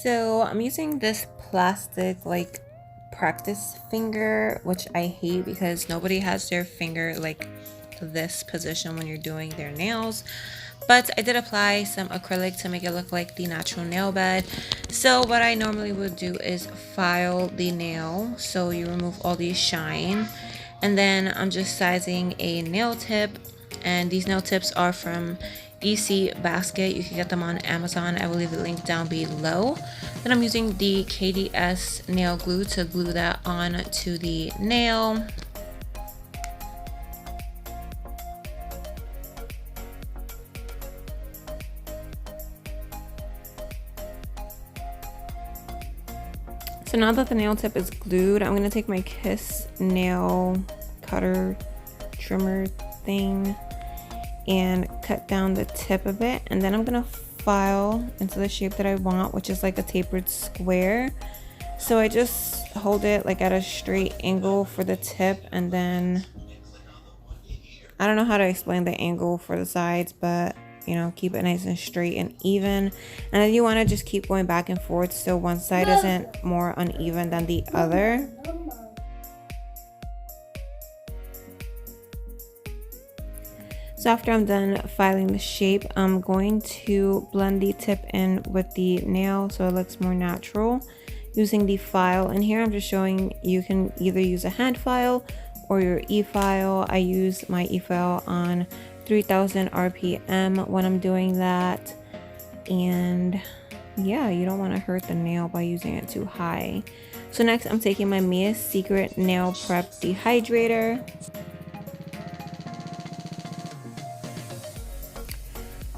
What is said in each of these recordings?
So I'm using this plastic like practice finger, which I hate because nobody has their finger like this position when you're doing their nails. But I did apply some acrylic to make it look like the natural nail bed. So what I normally would do is file the nail so you remove all the shine. And then I'm just sizing a nail tip, and these nail tips are from EC Basket. You can get them on Amazon. I will leave the link down below. Then I'm using the KDS nail glue to glue that on to the nail. So now that the nail tip is glued, I'm gonna take my Kiss nail cutter trimmer thing and cut down the tip of it, and then I'm gonna file into the shape that I want, which is like a tapered square. So I just hold it like at a straight angle for the tip, and then I don't know how to explain the angle for the sides, but you know, keep it nice and straight and even. And then you want to just keep going back and forth so one side isn't more uneven than the other. So after I'm done filing the shape, I'm going to blend the tip in with the nail so it looks more natural using the file. And here I'm just showing you can either use a hand file or your e-file. I use my e-file on 3000 RPM when I'm doing that. And yeah, you don't want to hurt the nail by using it too high. So next I'm taking my Mia's Secret Nail Prep Dehydrator.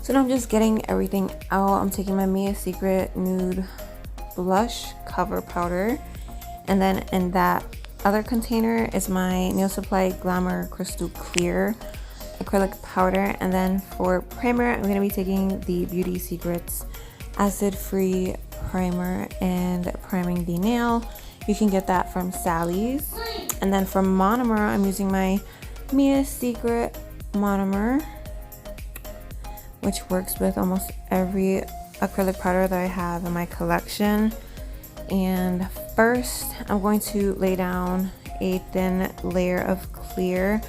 So now I'm just getting everything out. I'm taking my Mia's Secret Nude Blush Cover Powder. And then in that other container is my Nail Supply Glamour Crystal Clear acrylic powder. And then for primer, I'm going to be taking the Beauty Secrets Acid Free Primer and priming the nail. You can get that from Sally's. And then for monomer, I'm using my Mia's Secret monomer, which works with almost every acrylic powder that I have in my collection. And first, I'm going to lay down a thin layer of clear.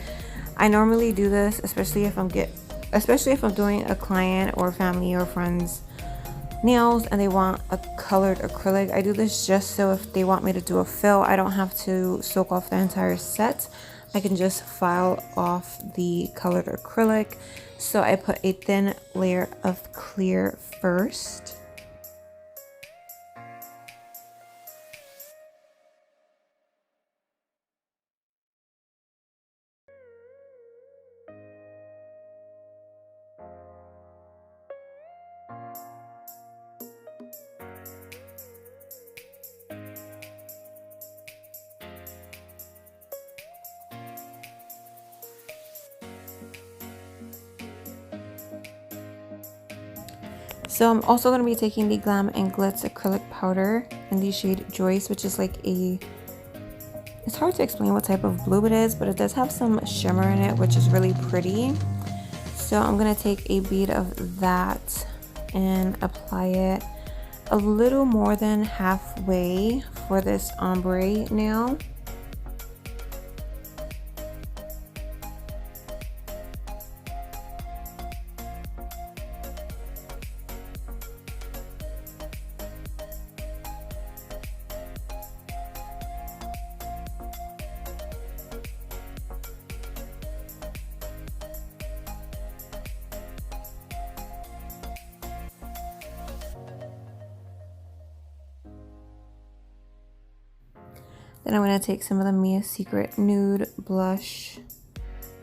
I normally do this, especially if I'm doing a client or family or friends nails and they want a colored acrylic. I do this just so if they want me to do a fill, I don't have to soak off the entire set. I can just file off the colored acrylic. So I put a thin layer of clear first. So I'm also going to be taking the Glam and Glitz acrylic powder in the shade Joyce, which is like it's hard to explain what type of blue it is, but it does have some shimmer in it, which is really pretty. So I'm going to take a bead of that and apply it a little more than halfway for this ombre nail. Then I'm going to take some of the Mia's Secret Nude Blush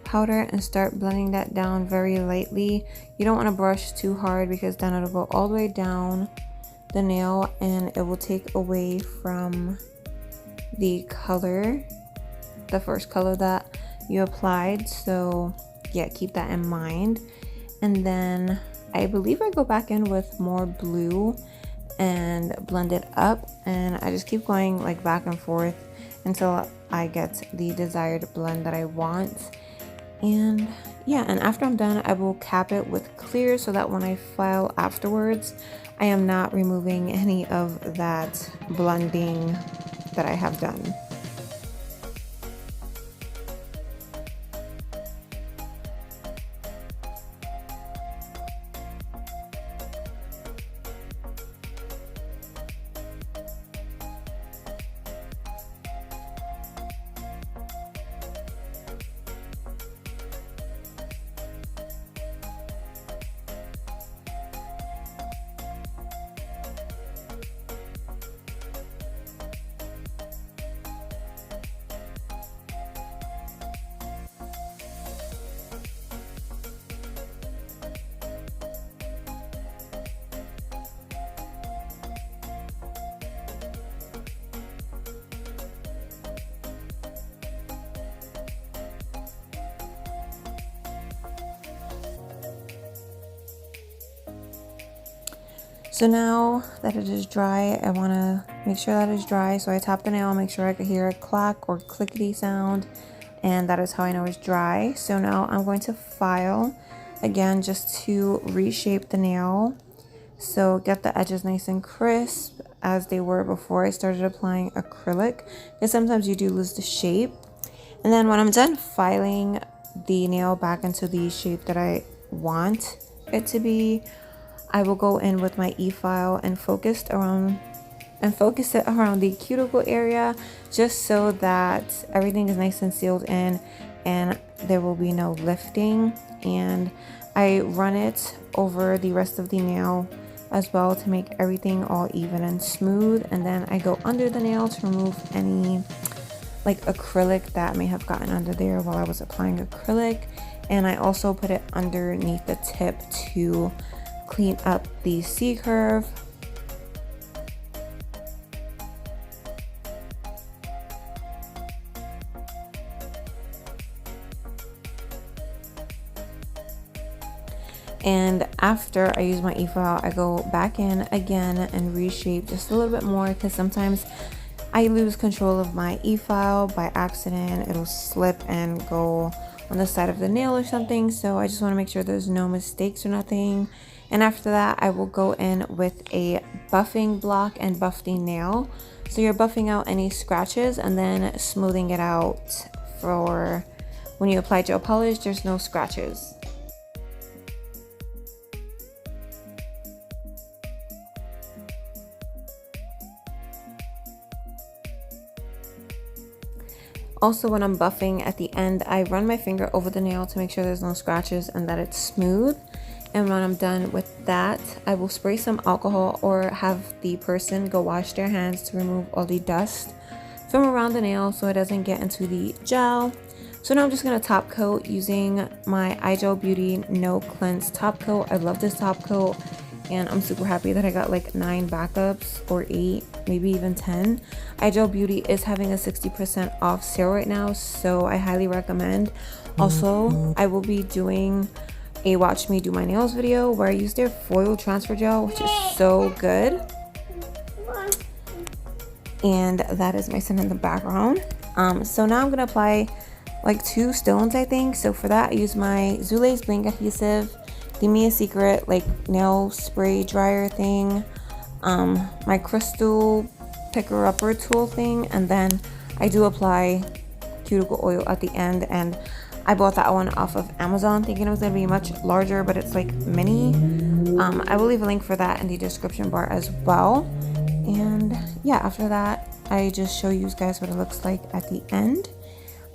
powder and start blending that down very lightly. You don't want to brush too hard because then it'll go all the way down the nail and it will take away from the color, the first color that you applied. So yeah, keep that in mind. And then I believe I go back in with more blue and blend it up, and I just keep going like back and forth until I get the desired blend that I want. And yeah, and after I'm done, I will cap it with clear so that when I file afterwards, I am not removing any of that blending that I have done. So now that it is dry, I want to make sure that it's dry. So I tap the nail, make sure I could hear a clack or clickety sound, and that is how I know it's dry. So now I'm going to file again just to reshape the nail. So get the edges nice and crisp as they were before I started applying acrylic, because sometimes you do lose the shape. And then when I'm done filing the nail back into the shape that I want it to be, I will go in with my e-file and focus it around the cuticle area, just so that everything is nice and sealed in and there will be no lifting. And I run it over the rest of the nail as well to make everything all even and smooth. And then I go under the nail to remove any like acrylic that may have gotten under there while I was applying acrylic. And I also put it underneath the tip to clean up the C-curve. And after I use my e-file, I go back in again and reshape just a little bit more, because sometimes I lose control of my e-file by accident. It'll slip and go on the side of the nail or something. So I just want to make sure there's no mistakes or nothing. And after that, I will go in with a buffing block and buff the nail. So you're buffing out any scratches and then smoothing it out for when you apply gel polish, there's no scratches. Also, when I'm buffing at the end, I run my finger over the nail to make sure there's no scratches and that it's smooth. And when I'm done with that, I will spray some alcohol or have the person go wash their hands to remove all the dust from around the nail so it doesn't get into the gel. So now I'm just going to top coat using my iGel Beauty No Cleanse top coat. I love this top coat, and I'm super happy that I got like 9 backups or 8, maybe even 10. iGel Beauty is having a 60% off sale right now, so I highly recommend. Also, I will be doing a watch me do my nails video where I use their foil transfer gel, which is so good. And that is my son in the background. So now I'm gonna apply like 2 stones, I think. So for that, I use my Zule's Bling adhesive, the Mia Secret like nail spray dryer thing, my crystal picker upper tool thing, and then I do apply cuticle oil at the end. And I bought that one off of Amazon thinking it was going to be much larger, but it's like mini. I will leave a link for that in the description bar as well. And yeah, after that, I just show you guys what it looks like at the end.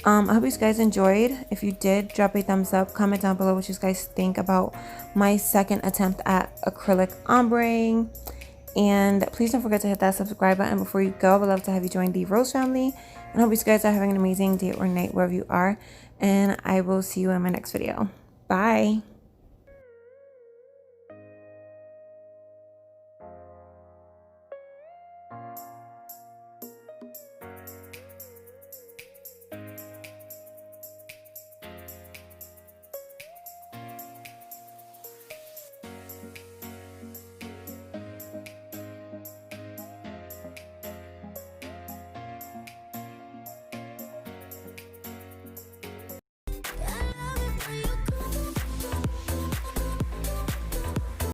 I hope you guys enjoyed. If you did, drop a thumbs up, comment down below what you guys think about my second attempt at acrylic ombreing. And please don't forget to hit that subscribe button before you go. I would love to have you join the Rose family. And I hope you guys are having an amazing day or night wherever you are. And I will see you in my next video. Bye.